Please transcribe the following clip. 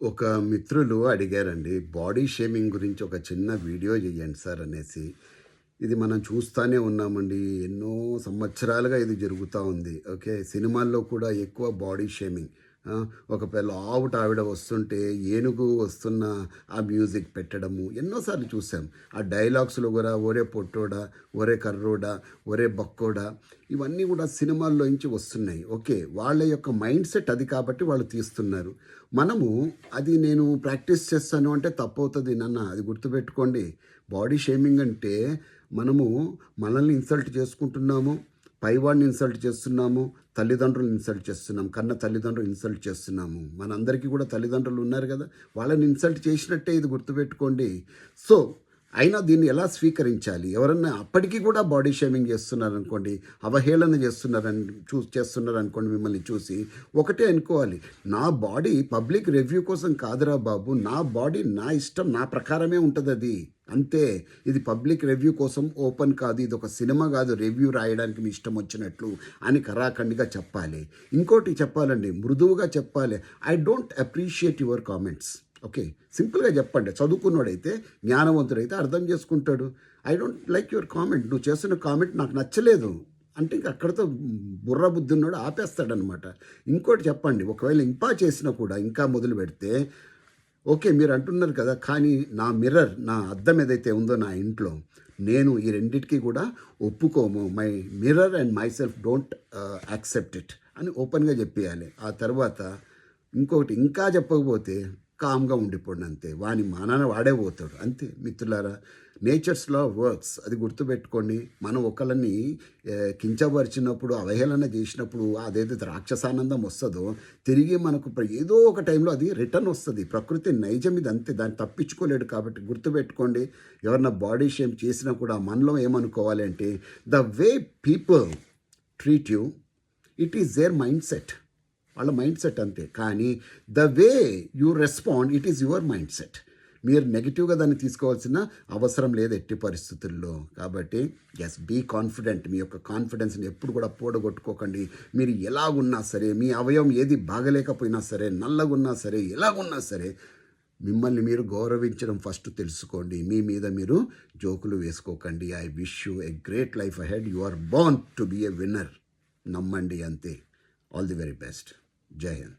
ఒక మిత్రులు అడిగారండి. బాడీ షేమింగ్ గురించి ఒక చిన్న వీడియో చేయండి సార్ అనేసి. ఇది మనం చూస్తానే ఉన్నామండి. ఎన్నో సంవత్సరాలుగా ఇది జరుగుతా ఉంది. ఓకే. సినిమాల్లో కూడా ఎక్కువ బాడీ షేమింగ్. ఒక లావుటావిడ వస్తుంటే ఏనుగు వస్తున్న ఆ మ్యూజిక్ పెట్టడము ఎన్నో సార్లు చూసాం. ఆ డైలాగ్స్‌లో గూడా ఒరే పొట్టోడా, ఒరే కర్రోడా, ఒరే బక్కోడా ఇవన్నీ గూడా సినిమాల్లో నుంచి వస్తున్నాయి. ఓకే. వాళ్ళ యొక్క మైండ్ సెట్ అది కాబట్టి వాళ్ళు తీస్తున్నారు. మనము అది నేను ప్రాక్టీస్ చేస్తాను అంటే తప్పవుతది నాన్న. అది గుర్తుపెట్టుకోండి. బాడీ షేమింగ్ అంటే మనము మనల్ని ఇన్సల్ట్ చేసుకుంటున్నాము. పైవాడిని ఇన్సల్ట్ చేస్తున్నాము. తల్లిదండ్రులను ఇన్సల్ట్ చేస్తున్నాం. కన్న తల్లిదండ్రులు ఇన్సల్ట్ చేస్తున్నాము. మనందరికీ కూడా తల్లిదండ్రులు ఉన్నారు కదా! వాళ్ళని ఇన్సల్ట్ చేసినట్టే ఇది గుర్తుపెట్టుకోండి. సో, అయినా దీన్ని ఎలా స్వీకరించాలి? ఎవరన్నా అప్పటికి కూడా బాడీ షేమింగ్ చేస్తున్నారనుకోండి, అవహేళన చేస్తున్నారనుకోండి మిమ్మల్ని చూసి, ఒకటే అనుకోవాలి. నా బాడీ పబ్లిక్ రివ్యూ కోసం కాదురా బాబు! నా బాడీ నా ఇష్టం, నా ప్రకారమే ఉంటదది. అంతే. ఇది పబ్లిక్ రివ్యూ కోసం ఓపెన్ కాదు. ఇది ఒక సినిమా కాదు రివ్యూ రాయడానికి మీ ఇష్టం వచ్చినట్లు అని కరాఖండిగా చెప్పాలి. ఇంకోటి చెప్పాలండి, మృదువుగా చెప్పాలి. I don't appreciate your comments. Okay. సింపుల్గా చెప్పండి. చదువుకున్నోడైతే, జ్ఞానవంతుడైతే అర్థం చేసుకుంటాడు. I don't like your comment. నువ్వు చేస్తున్న కామెంట్ నాకు నచ్చలేదు అంటే ఇంక అక్కడితో బుర్ర బుద్ధి ఉన్నాడు ఆపేస్తాడనమాట. ఇంకోటి చెప్పండి, ఒకవేళ ఇంకా చేసినా కూడా ఇంకా మొదలు పెడితే ఓకే. మీరు అంటున్నారు కదా! కానీ నా మిర్రర్, నా అద్దం ఏదైతే ఉందో నా ఇంట్లో, నేను ఈ రెండిటికి కూడా ఒప్పుకోము. My mirror and myself don't accept it అని ఓపెన్‌గా చెప్పేయాలి. ఆ తర్వాత ఇంకొకటి ఇంకా చెప్పకపోతే కామ్‌గా ఉండిపోండి అంతే. వాని మానాన వాడే పోతాడు. అంతే మిత్రులారా. Nature's law works. అది గుర్తుపెట్టుకోండి. మనం ఒకళ్ళని కించపరిచినప్పుడు, అవహేళన చేసినప్పుడు అదేదైతే రాక్షసానందం వస్తదో, తిరిగి మనకు ఏదో ఒక టైంలో అది రిటర్న్ వస్తది. ప్రకృతి నైజం ఇది అంతే. దాన్ని తప్పించుకోలేడు కాబట్టి గుర్తుపెట్టుకోండి. ఎవరన్నా బాడీ షేమ్ చేసినా కూడా మనలో ఏమనుకోవాలి అంటే, the way people treat you, it is their mind set. వాళ్ళ మైండ్ సెట్ అంతే. కానీ the way you respond it is your mind set. మీరు నెగిటివ్గా దాన్ని తీసుకోవాల్సిన అవసరం లేదు ఎట్టి పరిస్థితుల్లో. కాబట్టి బీ కాన్ఫిడెంట్. మీ యొక్క కాన్ఫిడెన్స్ని ఎప్పుడు కూడా పోడగొట్టుకోకండి. మీరు ఎలాగున్నా సరే, మీ అవయవం ఏది బాగలేకపోయినా సరే, నల్లగున్నా సరే, ఎలాగున్నా సరే, మిమ్మల్ని మీరు గౌరవించడం ఫస్ట్ తెలుసుకోండి. మీ మీద మీరు జోకులు వేసుకోకండి. I wish you a great life ahead. You are born to be a winner. నమ్మండి అంతే. All the very best. జై హింద్.